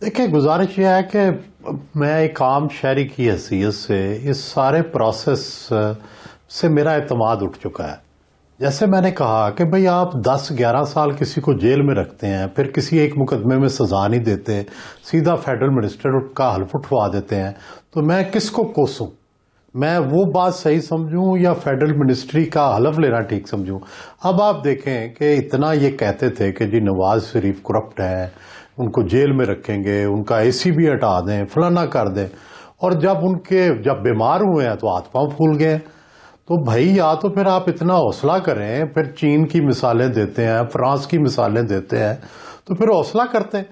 دیکھیں گزارش یہ ہے کہ میں ایک عام شہری کی حیثیت سے اس سارے پروسیس سے میرا اعتماد اٹھ چکا ہے. جیسے میں نے کہا کہ بھئی آپ 10-11 سال کسی کو جیل میں رکھتے ہیں، پھر کسی ایک مقدمے میں سزا نہیں دیتے، سیدھا فیڈرل منسٹر کا حلف اٹھوا دیتے ہیں، تو میں کس کو کوسوں؟ میں وہ بات صحیح سمجھوں یا فیڈرل منسٹری کا حلف لینا ٹھیک سمجھوں؟ اب آپ دیکھیں کہ اتنا یہ کہتے تھے کہ جی نواز شریف کرپٹ ہے، ان کو جیل میں رکھیں گے، ان کا اے سی بھی ہٹا دیں، فلانا کر دیں، اور جب بیمار ہوئے ہیں تو ہاتھ پاؤں پھول گئے. تو بھائی یا تو پھر آپ اتنا حوصلہ کریں، پھر چین کی مثالیں دیتے ہیں، فرانس کی مثالیں دیتے ہیں، تو پھر حوصلہ کرتے،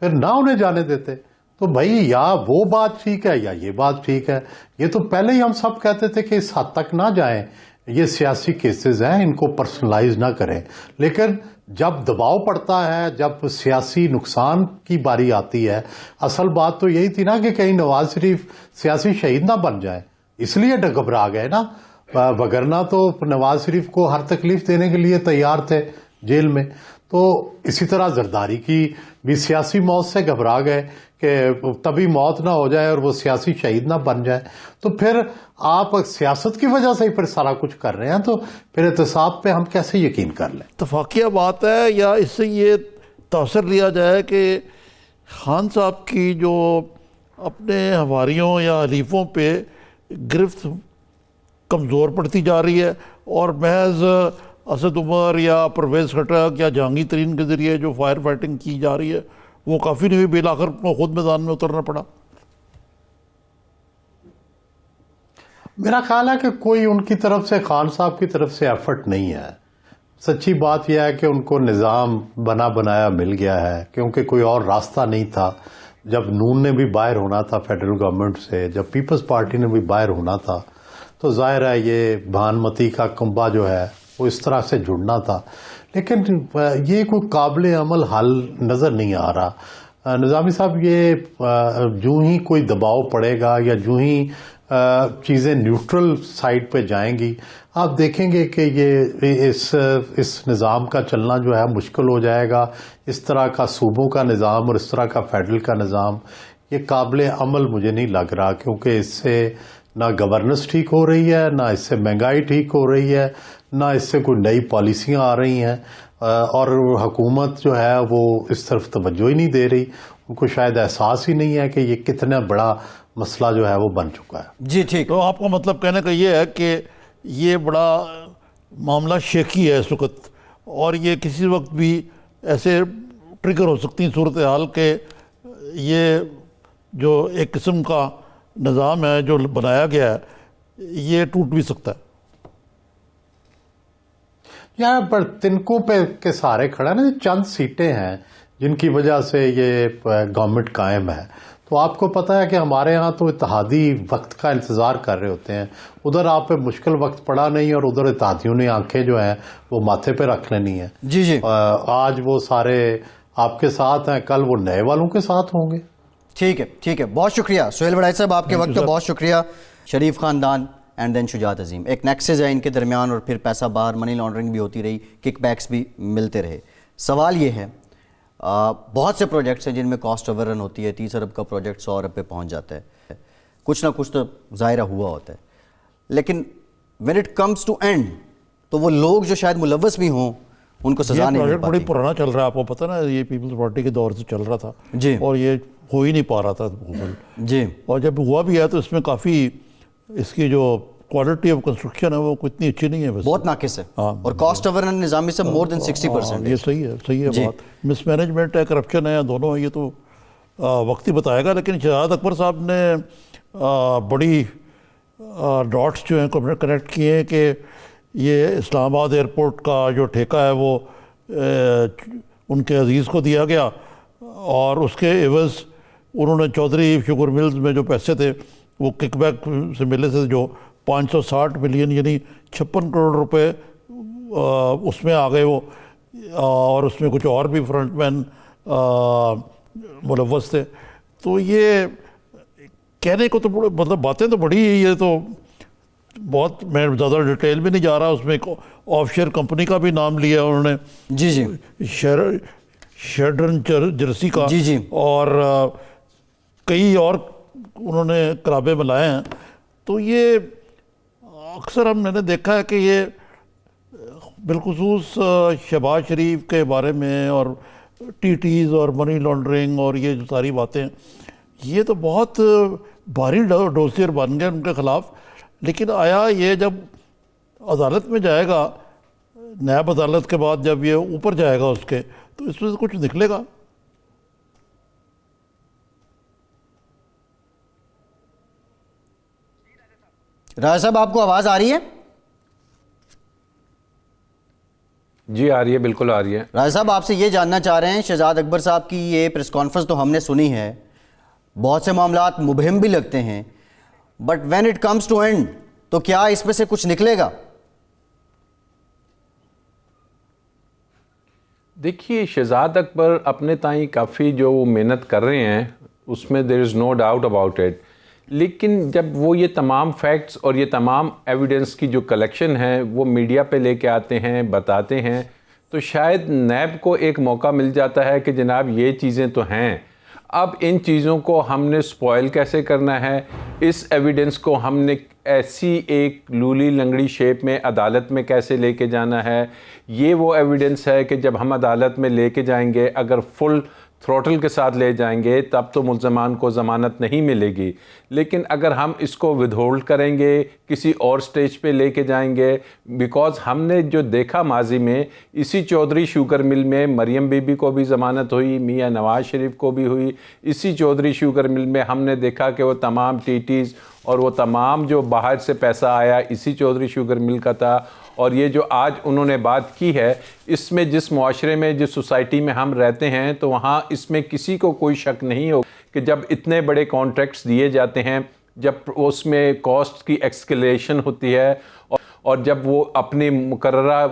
پھر نہ انہیں جانے دیتے. تو بھائی یا وہ بات ٹھیک ہے یا یہ بات ٹھیک ہے. یہ تو پہلے ہی ہم سب کہتے تھے کہ اس حد تک نہ جائیں، یہ سیاسی کیسز ہیں، ان کو پرسنلائز نہ کریں. لیکن جب دباؤ پڑتا ہے، جب سیاسی نقصان کی باری آتی ہے، اصل بات تو یہی تھی نا کہ کہیں نواز شریف سیاسی شہید نہ بن جائے، اس لیے گھبرا گئے نا. وگرنہ تو نواز شریف کو ہر تکلیف دینے کے لیے تیار تھے جیل میں. تو اسی طرح زرداری کی بھی سیاسی موت سے گھبرا گئے کہ تبھی موت نہ ہو جائے اور وہ سیاسی شہید نہ بن جائے. تو پھر آپ سیاست کی وجہ سے ہی پھر سارا کچھ کر رہے ہیں، تو پھر احتساب پہ ہم کیسے یقین کر لیں؟ اتفاقیہ بات ہے یا اس سے یہ تاثر لیا جائے کہ خان صاحب کی جو اپنے ہواریوں یا حلیفوں پہ گرفت کمزور پڑتی جا رہی ہے اور محض اسد عمر یا پرویز خٹک یا جہانگیر ترین کے ذریعے جو فائر فائٹنگ کی جا رہی ہے وہ کافی نہیں ہوئی، بالآخر خود میدان میں اترنا پڑا؟ میرا خیال ہے کہ کوئی ان کی طرف سے، خان صاحب کی طرف سے ایفرٹ نہیں ہے. سچی بات یہ ہے کہ ان کو نظام بنا بنایا مل گیا ہے، کیونکہ کوئی اور راستہ نہیں تھا. جب نون نے بھی باہر ہونا تھا فیڈرل گورنمنٹ سے، جب پیپلز پارٹی نے بھی باہر ہونا تھا، تو ظاہر ہے یہ بھانمتی کا کنبہ جو ہے وہ اس طرح سے جڑنا تھا. لیکن یہ کوئی قابل عمل حل نظر نہیں آ رہا. نظامی صاحب، یہ جو ہی کوئی دباؤ پڑے گا یا جو ہی چیزیں نیوٹرل سائڈ پہ جائیں گی، آپ دیکھیں گے کہ یہ اس نظام کا چلنا جو ہے مشکل ہو جائے گا. اس طرح کا صوبوں کا نظام اور اس طرح کا فیڈرل کا نظام یہ قابل عمل مجھے نہیں لگ رہا، کیونکہ اس سے نہ گورننس ٹھیک ہو رہی ہے، نہ اس سے مہنگائی ٹھیک ہو رہی ہے، نہ اس سے کوئی نئی پالیسیاں آ رہی ہیں، اور حکومت جو ہے وہ اس طرف توجہ ہی نہیں دے رہی. ان کو شاید احساس ہی نہیں ہے کہ یہ کتنا بڑا مسئلہ جو ہے وہ بن چکا ہے. جی ٹھیک. تو آپ کا مطلب کہنے کا یہ ہے کہ یہ بڑا معاملہ شیکی ہے اس وقت، اور یہ کسی وقت بھی ایسے ٹریگر ہو سکتی ہیں صورتحال کہ یہ جو ایک قسم کا نظام ہے جو بنایا گیا ہے یہ ٹوٹ بھی سکتا ہے؟ یہاں پر تنکوں پہ کے سہارے کھڑا ہے نا. چند سیٹیں ہیں جن کی وجہ سے یہ گورنمنٹ قائم ہے. تو آپ کو پتا ہے کہ ہمارے ہاں تو اتحادی وقت کا انتظار کر رہے ہوتے ہیں. ادھر آپ پہ مشکل وقت پڑا نہیں اور ادھر اتحادیوں نے آنکھیں جو ہیں وہ ماتھے پہ رکھ لینی ہیں. جی جی. آج وہ سارے آپ کے ساتھ ہیں، کل وہ نئے والوں کے ساتھ ہوں گے. ٹھیک ہے ٹھیک ہے، بہت شکریہ سہیل وڑائی صاحب، آپ کے وقت کا بہت شکریہ. شریف خاندان اینڈ دین شجاعت عظیم، ایک نیکسس ہے ان کے درمیان، اور پھر پیسہ باہر، منی لانڈرنگ بھی ہوتی رہی، کک بیکس بھی ملتے رہے. سوال یہ ہے، بہت سے پروجیکٹس ہیں جن میں کاسٹ اوور رن ہوتی ہے، 30 ارب کا پروجیکٹ 100 ارب پہ پہنچ جاتا ہے، کچھ نہ کچھ تو ظاہرہ ہوا ہوتا ہے. لیکن when it comes to end تو وہ لوگ جو شاید ملوث بھی ہوں ان کو سزا نہیں مل پاتی. بڑی پرانا چل رہا ہے، آپ کو پتہ نا، یہ پیپلز پارٹی کے دور سے چل رہا تھا جی، اور یہ ہو ہی نہیں پا رہا تھا جی. اور جب ہوا بھی ہے تو اس میں کافی اس کی جو کوالٹی آف کنسٹرکشن ہے وہ اتنی اچھی نہیں ہے، بہت ناقص ہے، اور کاسٹ اوور رن نظامی سے مور دین 60%. یہ صحیح ہے بات. مس مینجمنٹ ہے، کرپشن ہے، دونوں ہیں. یہ تو وقت ہی بتائے گا. لیکن شہزاد اکبر صاحب نے بڑی ڈاٹس جو ہیں کنیکٹ کیے ہیں کہ یہ اسلام آباد ایئرپورٹ کا جو ٹھیکہ ہے وہ ان کے عزیز کو دیا گیا، اور اس کے عوض انہوں نے چودھری شوگر ملز میں جو پیسے تھے وہ کک بیک سے ملے تھے، جو 560 ملین یعنی 56 کروڑ روپے اس میں آ گئے وہ، اور اس میں کچھ اور بھی فرنٹ مین ملوث تھے. تو یہ کہنے کو تو مطلب باتیں تو بڑی ہیں، یہ تو بہت، میں زیادہ ڈیٹیل بھی نہیں جا رہا. اس میں ایک آف شیئر کمپنی کا بھی نام لیا انہوں نے. جی جی. شیلڈرن جرسی کا جی جی اور کئی اور انہوں نے کلابیں بنائے ہیں. تو یہ اکثر میں نے دیکھا ہے کہ یہ بالخصوص شہباز شریف کے بارے میں اور ٹی ٹیز اور منی لانڈرنگ اور یہ جو ساری باتیں، یہ تو بہت بھاری ڈوسیر بن گئے ان کے خلاف. لیکن آیا یہ جب عدالت میں جائے گا، نیب عدالت کے بعد جب یہ اوپر جائے گا اس کے، تو اس میں سے کچھ نکلے گا؟ راجہ صاحب آپ کو آواز آ رہی ہے؟ جی آ رہی ہے، بالکل آ رہی ہے. راجہ صاحب آپ سے یہ جاننا چاہ رہے ہیں، شہزاد اکبر صاحب کی یہ پریس کانفرنس تو ہم نے سنی ہے، بہت سے معاملات مبہم بھی لگتے ہیں، but when it comes to end تو کیا اس میں سے کچھ نکلے گا؟ دیکھیے شہزاد اکبر اپنے تائیں کافی جو وہ محنت کر رہے ہیں اس میں دیر از نو ڈاؤٹ اباؤٹ اٹ، لیکن جب وہ یہ تمام فیکٹس اور یہ تمام ایویڈنس کی جو کلیکشن ہے وہ میڈیا پہ لے کے آتے ہیں، بتاتے ہیں، تو شاید نیب کو ایک موقع مل جاتا ہے کہ جناب یہ چیزیں تو ہیں، اب ان چیزوں کو ہم نے سپوائل کیسے کرنا ہے، اس ایویڈنس کو ہم نے ایسی ایک لولی لنگڑی شیپ میں عدالت میں کیسے لے کے جانا ہے. یہ وہ ایویڈنس ہے کہ جب ہم عدالت میں لے کے جائیں گے، اگر فل تھروٹل کے ساتھ لے جائیں گے تب تو ملزمان کو ضمانت نہیں ملے گی، لیکن اگر ہم اس کو ود ہولڈ کریں گے، کسی اور سٹیج پہ لے کے جائیں گے، بیکاز ہم نے جو دیکھا ماضی میں اسی چودھری شوگر مل میں مریم بی بی کو بھی ضمانت ہوئی، میاں نواز شریف کو بھی ہوئی، اسی چودھری شوگر مل میں ہم نے دیکھا کہ وہ تمام ٹی ٹیز اور وہ تمام جو باہر سے پیسہ آیا اسی چودھری شوگر مل کا تھا. اور یہ جو آج انہوں نے بات کی ہے، اس میں جس معاشرے میں جس سوسائٹی میں ہم رہتے ہیں تو وہاں اس میں کسی کو کوئی شک نہیں ہو کہ جب اتنے بڑے کانٹریکٹس دیے جاتے ہیں، جب اس میں کاسٹ کی ایکسکلیشن ہوتی ہے اور جب وہ اپنی مقررہ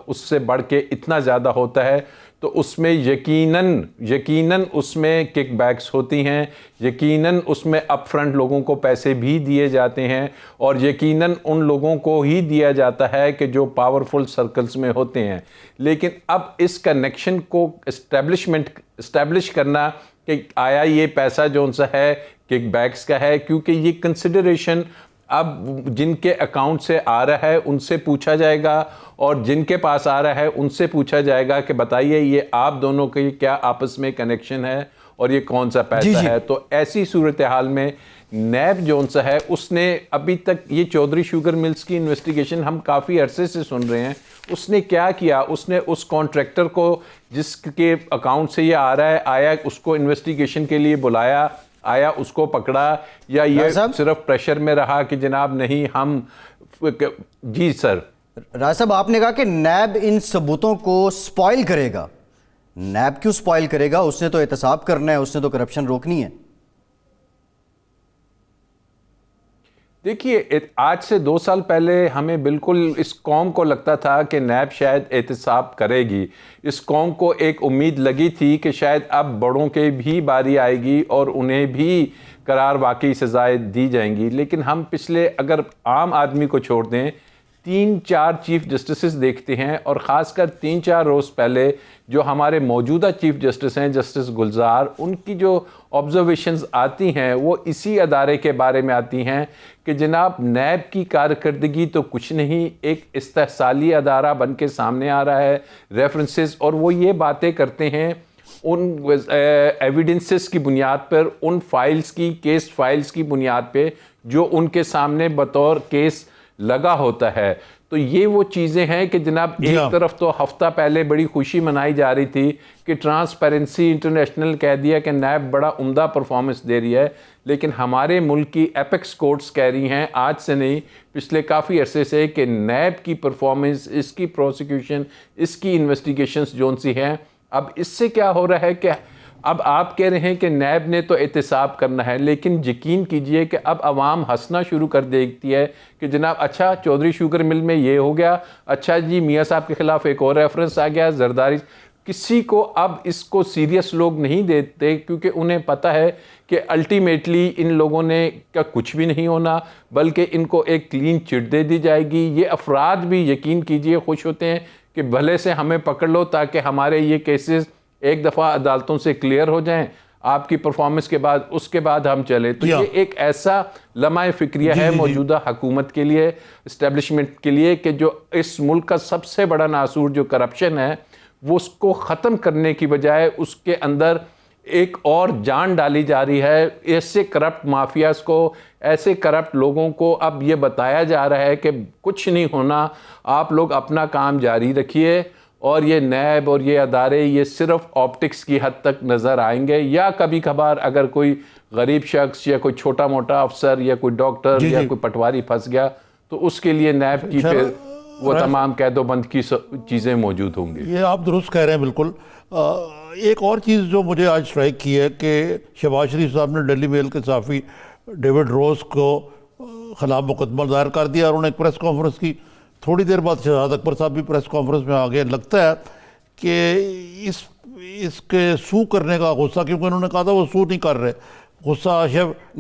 اس سے بڑھ کے اتنا زیادہ ہوتا ہے تو اس میں یقیناً اس میں کک بیکس ہوتی ہیں، یقیناً اس میں اپ فرنٹ لوگوں کو پیسے بھی دیے جاتے ہیں، اور یقیناً ان لوگوں کو ہی دیا جاتا ہے کہ جو پاورفل سرکلز میں ہوتے ہیں. لیکن اب اس کنیکشن کو اسٹیبلش کرنا کہ آیا یہ پیسہ جو ان سے ہے کک بیکس کا ہے، کیونکہ یہ کنسیڈریشن اب جن کے اکاؤنٹ سے آ رہا ہے ان سے پوچھا جائے گا، اور جن کے پاس آ رہا ہے ان سے پوچھا جائے گا کہ بتائیے یہ آپ دونوں کی کیا آپس میں کنیکشن ہے اور یہ کون سا پیسہ ہے. تو ایسی صورتحال میں نیب جون سا ہے اس نے ابھی تک یہ چودھری شوگر ملز کی انویسٹیگیشن ہم کافی عرصے سے سن رہے ہیں، اس نے کیا کیا، اس نے اس کانٹریکٹر کو جس کے اکاؤنٹ سے یہ آ رہا ہے، آیا اس کو انویسٹیگیشن کے لیے بلایا، آیا اس کو پکڑا، یا یہ صرف پریشر میں رہا کہ جناب نہیں ہم. جی سر. راج صاحب آپ نے کہا کہ نیب ان ثبوتوں کو سپوائل کرے گا. نیب کیوں سپوائل کرے گا؟ اس نے تو احتساب کرنا ہے، اس نے تو کرپشن روکنی ہے. دیکھیے آج سے 2 سال پہلے ہمیں بالکل اس قوم کو لگتا تھا کہ نیب شاید احتساب کرے گی، اس قوم کو ایک امید لگی تھی کہ شاید اب بڑوں کے بھی باری آئے گی اور انہیں بھی قرار واقعی سزائیں دی جائیں گی. لیکن ہم پچھلے اگر عام آدمی کو چھوڑ دیں 3-4 چیف جسٹسز دیکھتے ہیں، اور خاص کر 3-4 روز پہلے جو ہمارے موجودہ چیف جسٹس ہیں جسٹس گلزار، ان کی جو آبزرویشنز آتی ہیں وہ اسی ادارے کے بارے میں آتی ہیں کہ جناب نیب کی کارکردگی تو کچھ نہیں، ایک استحصالی ادارہ بن کے سامنے آ رہا ہے، ریفرنسز، اور وہ یہ باتیں کرتے ہیں ان ایویڈنسز کی بنیاد پر، ان فائلز کی، کیس فائلز کی بنیاد پہ جو ان کے سامنے بطور کیس لگا ہوتا ہے. تو یہ وہ چیزیں ہیں کہ جناب ایک طرف تو ہفتہ پہلے بڑی خوشی منائی جا رہی تھی کہ ٹرانسپیرنسی انٹرنیشنل کہہ دیا کہ نیب بڑا عمدہ پرفارمنس دے رہی ہے، لیکن ہمارے ملک کی ایپیکس کورٹس کہہ رہی ہیں آج سے نہیں پچھلے کافی عرصے سے کہ نیب کی پرفارمنس، اس کی پروسیکیوشن، اس کی انویسٹیگیشنز جون سی ہیں. اب اس سے کیا ہو رہا ہے کہ اب آپ کہہ رہے ہیں کہ نیب نے تو احتساب کرنا ہے، لیکن یقین کیجئے کہ اب عوام ہنسنا شروع کر دیتی ہے کہ جناب اچھا چودھری شوگر مل میں یہ ہو گیا، اچھا جی میاں صاحب کے خلاف ایک اور ریفرنس آ گیا زرداری. کسی کو اب اس کو سیریس لوگ نہیں دیتے کیونکہ انہیں پتہ ہے کہ الٹیمیٹلی ان لوگوں نے کا کچھ بھی نہیں ہونا، بلکہ ان کو ایک کلین چٹ دے دی جائے گی. یہ افراد بھی یقین کیجئے خوش ہوتے ہیں کہ بھلے سے ہمیں پکڑ لو تاکہ ہمارے یہ کیسز ایک دفعہ عدالتوں سے کلیئر ہو جائیں آپ کی پرفارمنس کے بعد، اس کے بعد ہم چلیں. تو یہ ایک ایسا لمحہ فکریہ ہے موجودہ حکومت کے لیے، اسٹیبلشمنٹ کے لیے، کہ جو اس ملک کا سب سے بڑا ناسور جو کرپشن ہے وہ اس کو ختم کرنے کی بجائے اس کے اندر ایک اور جان ڈالی جا رہی ہے. ایسے کرپٹ مافیاز کو، ایسے کرپٹ لوگوں کو اب یہ بتایا جا رہا ہے کہ کچھ نہیں ہونا، آپ لوگ اپنا کام جاری رکھیے، اور یہ نیب اور یہ ادارے یہ صرف آپٹکس کی حد تک نظر آئیں گے، یا کبھی کبھار اگر کوئی غریب شخص یا کوئی چھوٹا موٹا افسر یا کوئی ڈاکٹر یا کوئی پٹواری پھنس گیا تو اس کے لیے نیب کی پھر وہ تمام قید و بند کی چیزیں موجود ہوں گی. یہ آپ درست کہہ رہے ہیں بالکل. ایک اور چیز جو مجھے آج اسٹرائک کی ہے کہ شہباز شریف صاحب نے ڈیلی میل کے صحافی ڈیوڈ روز کو خلاف مقدمہ دائر کر دیا اور انہوں نے ایک پریس کانفرنس کی. تھوڑی دیر بعد شہزاد اکبر صاحب بھی پریس کانفرنس میں آ گئے. لگتا ہے کہ اس کے سو کرنے کا غصہ، کیونکہ انہوں نے کہا تھا وہ سو نہیں کر رہے، غصہ شیخ